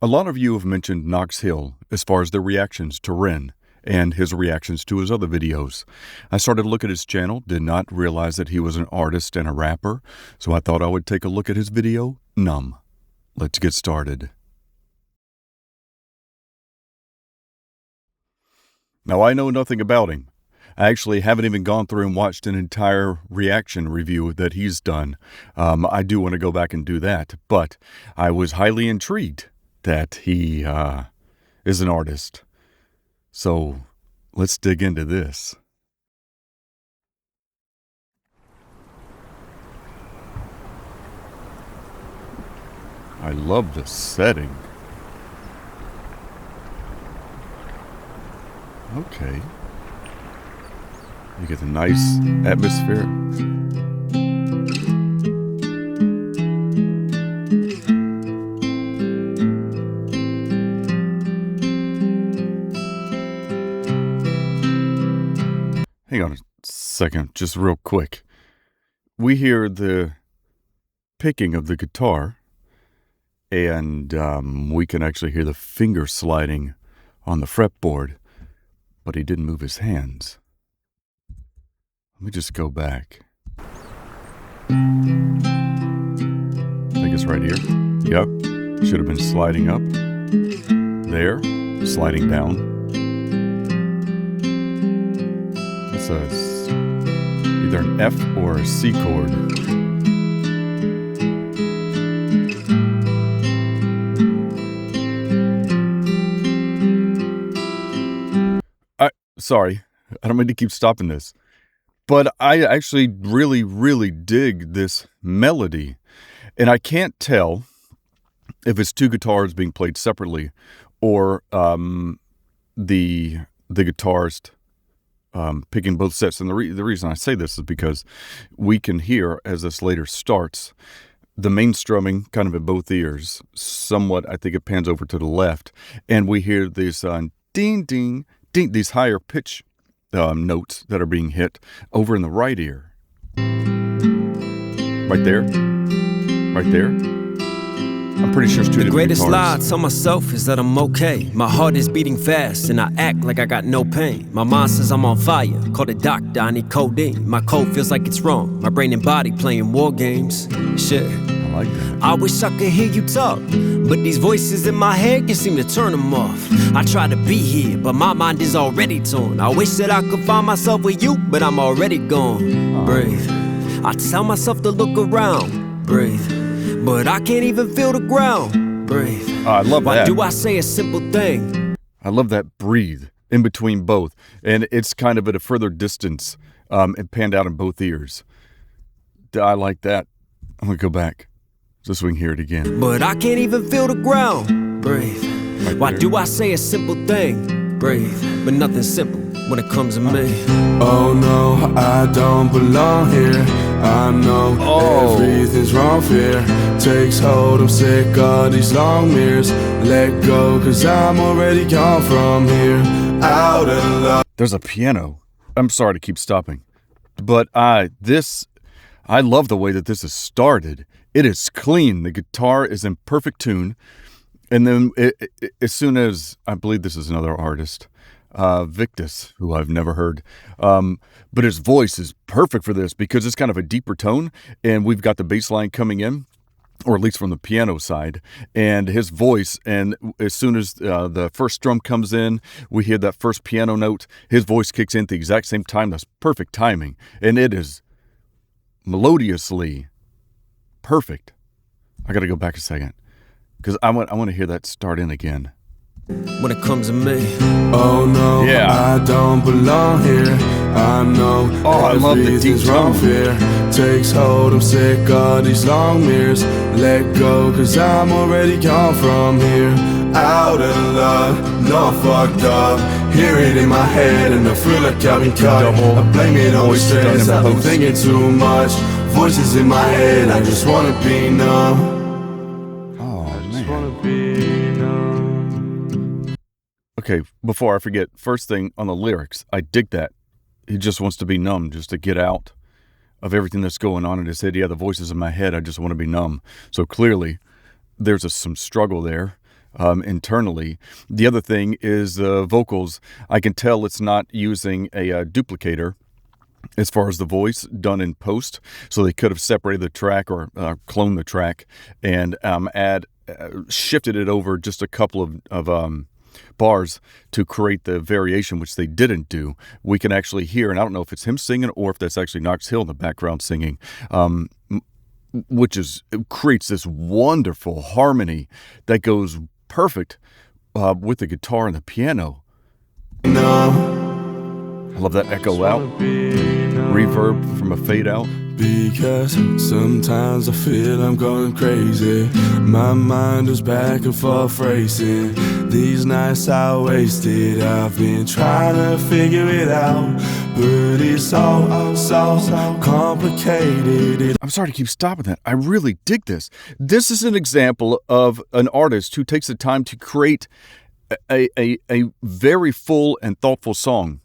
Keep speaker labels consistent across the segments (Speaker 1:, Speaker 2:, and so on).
Speaker 1: A lot of you have mentioned Knox Hill as far as their reactions to Ren and his reactions to his other videos. I started to look at his channel, did not realize that he was an artist and a rapper, so I thought I would take a look at his video, Numb. Let's get started. Now, I know nothing about him. I actually haven't even gone through and watched an entire reaction review that he's done. I do want to go back and do that, but I was highly intrigued that he is an artist. So let's dig into this. I love the setting. Okay. You get a nice atmosphere. Hang on a second, just real quick. We hear the picking of the guitar, and we can actually hear the finger sliding on the fretboard, but he didn't move his hands. Let me just go back. I think it's right here. Yep. Should have been sliding up. There. Sliding down. That's either an F or a C chord. Sorry. I don't mean to keep stopping this. But I actually really dig this melody. And I can't tell if it's two guitars being played separately or the guitarist picking both sets. And the reason I say this is because we can hear, as this later starts, the main strumming kind of in both ears. Somewhat, I think it pans over to the left. And we hear these ding, ding, ding, these higher pitch notes that are being hit over in the right ear. Right there. Right there. I'm pretty sure it's two different guitars. The greatest lie I tell myself is that I'm okay. My heart is beating fast and I act like I got no pain. My mind says I'm on fire. Call the doctor, I need codeine. My code feels like it's wrong. My brain and body playing war games. Shit. I like that. I wish I could hear you talk, but these voices in my head can seem to turn them off. I try to be here, but my mind is already torn. I wish that I could find myself with you, but I'm already gone. Breathe. I tell myself to look around. Breathe. But I can't even feel the ground. Breathe. I love that. Why do I say a simple thing? I love that breathe in between both. And it's kind of at a further distance and panned out in both ears. I like that. I'm going to go back just so we can hear it again. But I can't even feel the ground. Breathe. Right. Why do I say a simple thing? Breathe. But nothing's simple when it comes to me.
Speaker 2: Oh no, I don't belong here. I know everything's wrong. Fear takes hold. I'm sick of these long mirrors. Let go, cause I'm already gone from here. Out of love.
Speaker 1: There's a piano. I'm sorry to keep stopping, but I love the way that this is started. It is clean. The guitar is in perfect tune. And then as soon as, I believe this is another artist, Viktus, who I've never heard, but his voice is perfect for this because it's kind of a deeper tone, and we've got the bass line coming in, or at least from the piano side, and his voice, and as soon as the first drum comes in, we hear that first piano note, his voice kicks in at the exact same time. That's perfect timing, and it is melodiously perfect. I gotta go back a second because I want to hear that start in again.
Speaker 2: When it comes to me, oh no, yeah. I don't belong here. I know
Speaker 1: I love the deep
Speaker 2: wrong. Fear takes hold. I'm sick of these long mirrors. Let go, cause I'm already gone from here. Out of love, no, I'm fucked up. Hear it in my head and I feel like I've been cut. I blame it on stress, I've been thinking too much. Voices in my head, I just wanna be numb. I just wanna be numb.
Speaker 1: Okay, before I forget, first thing on the lyrics, I dig that. He just wants to be numb, just to get out of everything that's going on in his head. Yeah, the voices in my head, I just want to be numb. So clearly, there's some struggle there.
Speaker 3: internally. The other thing is the vocals. I can tell it's not using a duplicator as far as the voice done in post. So they could have separated the track or cloned the track and shifted it over just a couple of bars to create the variation, which they didn't do. We can actually hear, and I don't know if it's him singing or if that's actually Knox Hill in the background singing, it creates this wonderful harmony that goes perfect with the guitar and the piano. I love that echo out, reverb from a fade out.
Speaker 2: Because sometimes I feel I'm going crazy. My mind is back and forth racing. These nights I wasted, I've been trying to figure it out, but it's so complicated.
Speaker 3: I'm sorry to keep stopping that. I really dig this. This is an example of an artist who takes the time to create a very full and thoughtful song.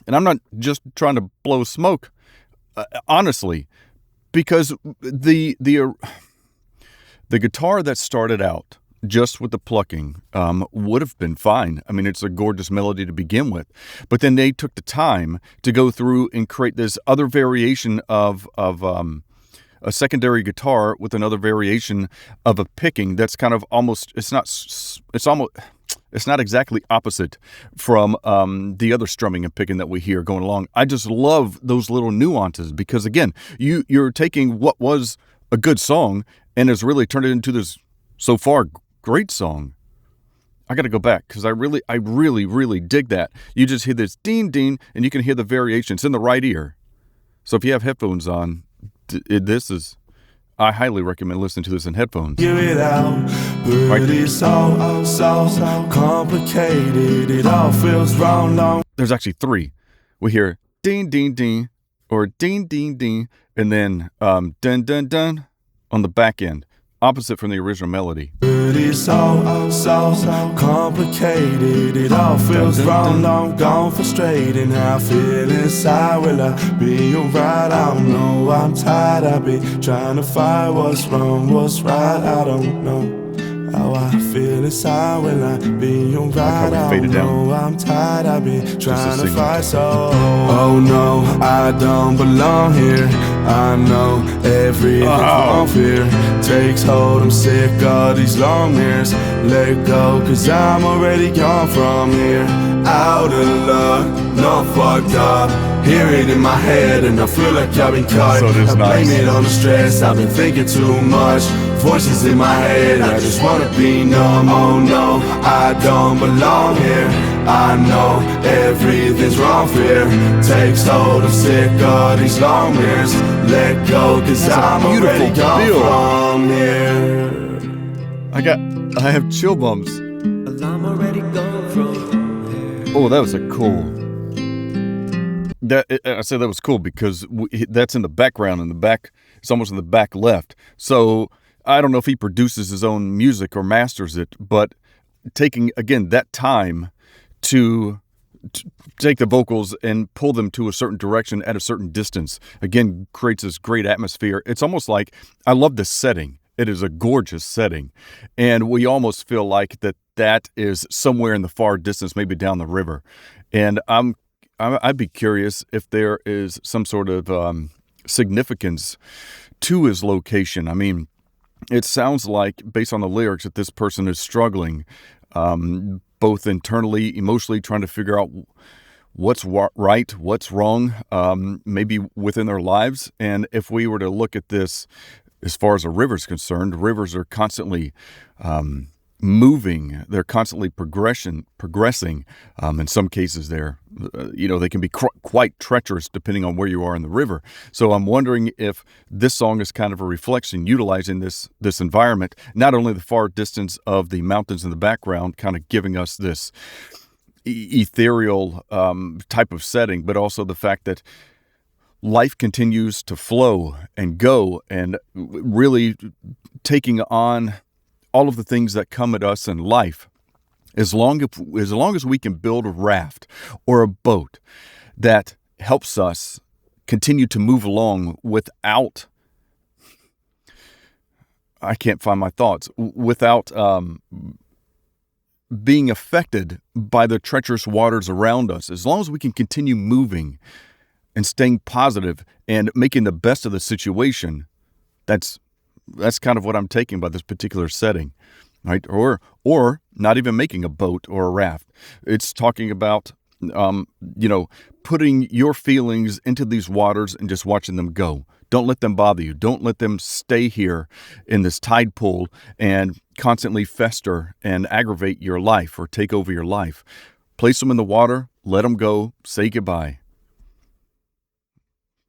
Speaker 3: And I'm not just trying to blow smoke. Honestly, because the guitar that started out just with the plucking would have been fine. I mean, it's a gorgeous melody to begin with. But then they took the time to go through and create this other variation of a secondary guitar with another variation of a picking that's kind of almost, it's not exactly opposite from the other strumming and picking that we hear going along. I just love those little nuances because, again, you're taking what was a good song and has really turned it into this, so far, great song. I got to go back because I really dig that. You just hear this ding, ding, and you can hear the variation. It's in the right ear. So if you have headphones on, I highly recommend listening to this in headphones.
Speaker 2: Give it out, but right. It's so complicated. It all feels wrong.
Speaker 3: There's actually three. We hear ding, ding, ding, or ding, ding, ding, and then dun, dun, dun on the back end, opposite from the original melody.
Speaker 2: But it's so complicated. It all feels wrong. I'm gone frustrated. How I feel inside. Will I be alright? I don't know. I'm tired. I've been trying to find what's wrong, what's right. I don't know how I feel inside. Will I be alright? I don't know. I'm tired. I've been trying to find so. Oh no, I don't belong here. I know everything's wrong here. Takes hold, I'm sick of these long years. Let go, cause I'm already gone from here. Out of luck, no fucked up. Hear it in my head and I feel like I've been cut.
Speaker 3: So
Speaker 2: I blame it on the stress, I've been thinking too much. Voices in my head, I just wanna be numb. Oh no, I don't belong here. I know everything's wrong here. Takes hold, I'm sick of these long years. Let go, cause I'm already gone from here.
Speaker 3: I have chill bumps.
Speaker 1: I'm already gone from here.
Speaker 3: Oh, that was a cool. I said that was cool because that's in the background. In the back, it's almost in the back left. So I don't know if he produces his own music or masters it, but taking again that time to take the vocals and pull them to a certain direction at a certain distance, again, creates this great atmosphere. It's almost like, I love this setting. It is a gorgeous setting. And we almost feel like that is somewhere in the far distance, maybe down the river. And I'd be curious if there is some sort of significance to his location. I mean, it sounds like, based on the lyrics, that this person is struggling, both internally, emotionally, trying to figure out what's right, what's wrong, maybe within their lives. And if we were to look at this as far as a river's concerned, rivers are constantly moving. They're constantly progressing. In some cases, they can be quite treacherous depending on where you are in the river. So I'm wondering if this song is kind of a reflection, utilizing this environment, not only the far distance of the mountains in the background, kind of giving us this ethereal type of setting, but also the fact that life continues to flow and go, and really taking on all of the things that come at us in life. As long as we can build a raft or a boat that helps us continue to move along without, I can't find my thoughts, without being affected by the treacherous waters around us, as long as we can continue moving and staying positive and making the best of the situation, that's kind of what I'm taking by this particular setting, right? Or not even making a boat or a raft. It's talking about, putting your feelings into these waters and just watching them go. Don't let them bother you. Don't let them stay here in this tide pool and constantly fester and aggravate your life or take over your life. Place them in the water, let them go, say goodbye.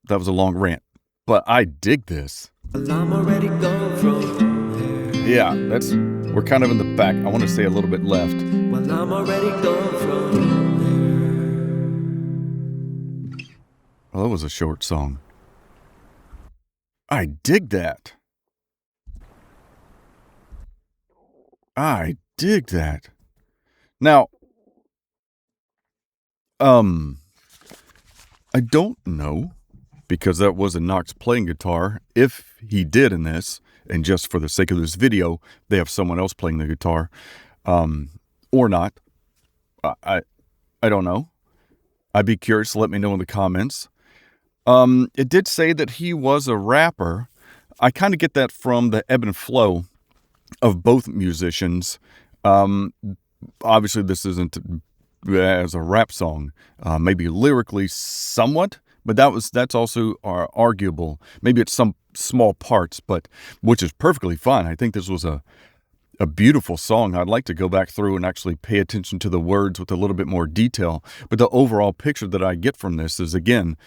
Speaker 3: That was a long rant, but I dig this.
Speaker 1: I'm already gone from here.
Speaker 3: Yeah, we're kind of in the back. I want to say a little bit left.
Speaker 1: Well, I'm already gone from here.
Speaker 3: Well, that was a short song. I dig that. I dig that. Now, I don't know, because that wasn't Knox playing guitar, if he did in this, and just for the sake of this video, they have someone else playing the guitar, or not. I don't know. I'd be curious. Let me know in the comments. It did say that he was a rapper. I kind of get that from the ebb and flow of both musicians. Obviously, this isn't as a rap song. Maybe lyrically somewhat, but that's also arguable. Maybe it's some small parts, but which is perfectly fine. I think this was a beautiful song. I'd like to go back through and actually pay attention to the words with a little bit more detail. But the overall picture that I get from this is, again,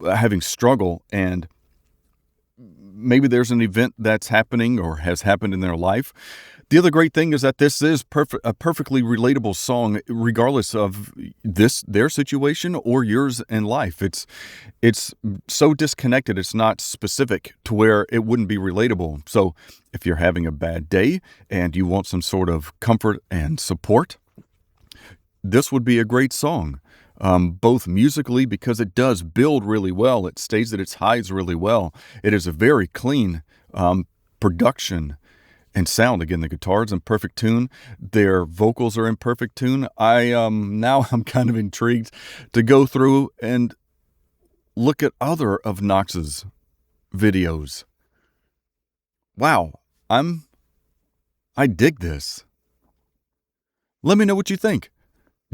Speaker 3: having struggle, and maybe there's an event that's happening or has happened in their life. The other great thing is that this is a perfectly relatable song, regardless of their situation or yours in life. It's so disconnected. It's not specific to where it wouldn't be relatable. So if you're having a bad day and you want some sort of comfort and support, this would be a great song. Both musically, because it does build really well. It stays at its highs really well. It is a very clean production and sound. Again, the guitar's in perfect tune. Their vocals are in perfect tune. Now I'm kind of intrigued to go through and look at other of Knox's videos. Wow, I dig this. Let me know what you think.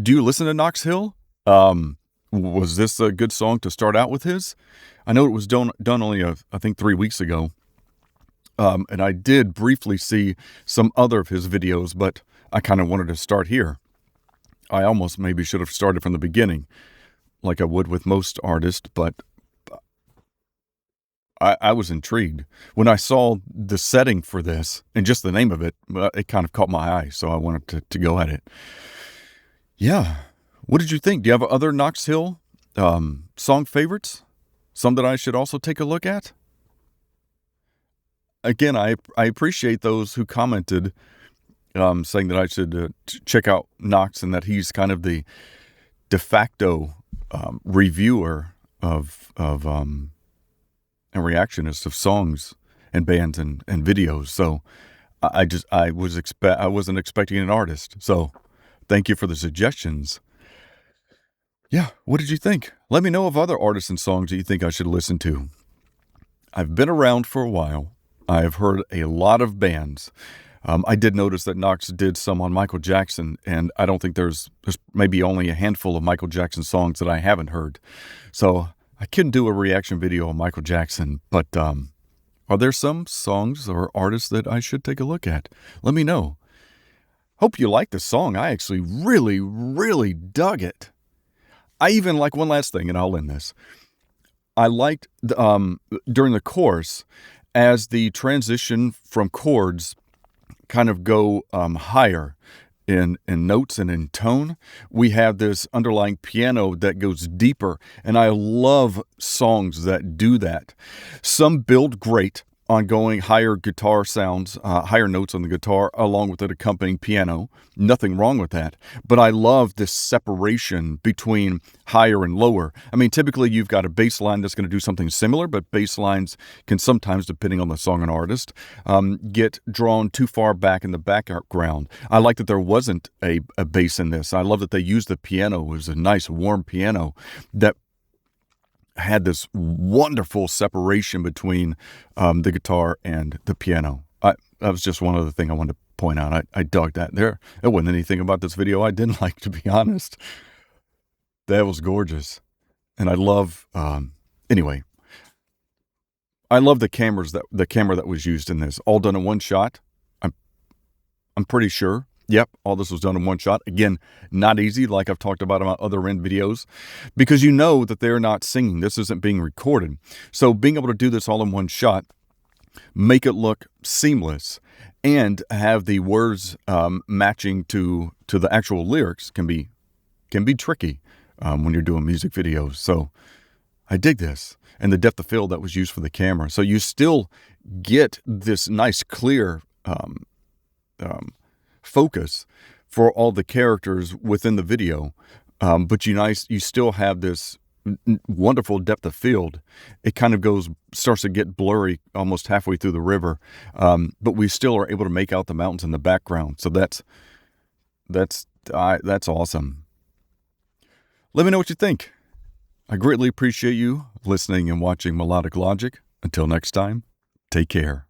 Speaker 3: Do you listen to Knox Hill? Was this a good song to start out with his? I know it was done only, I think 3 weeks ago. And I did briefly see some other of his videos, but I kind of wanted to start here. I almost maybe should have started from the beginning, like I would with most artists, but I was intrigued. When I saw the setting for this, and just the name of it, it kind of caught my eye, so I wanted to go at it. Yeah. What did you think? Do you have other Knox Hill song favorites? Some that I should also take a look at? Again, I appreciate those who commented saying that I should check out Knox, and that he's kind of the de facto reviewer of and reactionist of songs and bands and videos. So I wasn't expecting an artist. So thank you for the suggestions. Yeah, what did you think? Let me know of other artists and songs that you think I should listen to. I've been around for a while. I've heard a lot of bands. I did notice that Knox did some on Michael Jackson, and I don't think there's maybe only a handful of Michael Jackson songs that I haven't heard. So I couldn't do a reaction video on Michael Jackson, but are there some songs or artists that I should take a look at? Let me know. Hope you like the song. I actually really, really dug it. I even like one last thing, and I'll end this. I liked during the chorus, as the transition from chords kind of go higher in notes and in tone, we have this underlying piano that goes deeper, and I love songs that do that. Some build great, ongoing higher guitar sounds, higher notes on the guitar, along with an accompanying piano. Nothing wrong with that. But I love this separation between higher and lower. I mean, typically you've got a bass line that's going to do something similar, but bass lines can sometimes, depending on the song and artist, get drawn too far back in the background. I like that there wasn't a bass in this. I love that they used the piano. It was a nice warm piano that had this wonderful separation between the guitar and the piano. That was just one other thing I wanted to point out. I dug that. There wasn't anything about this video I didn't like, to be honest. That was gorgeous. And I love, anyway, I love the camera that was used in this. All done in one shot. I'm pretty sure. Yep, all this was done in one shot. Again, not easy, like I've talked about in my other end videos, because you know that they're not singing. This isn't being recorded. So being able to do this all in one shot, make it look seamless, and have the words matching to the actual lyrics can be tricky when you're doing music videos. So I dig this, and the depth of field that was used for the camera. So you still get this nice, clear focus for all the characters within the video, but you still have this wonderful depth of field. It kind of starts to get blurry almost halfway through the river, but we still are able to make out the mountains in the background. So that's awesome. Let me know what you think. I greatly appreciate you listening and watching Melodic Logic. Until next time, take care.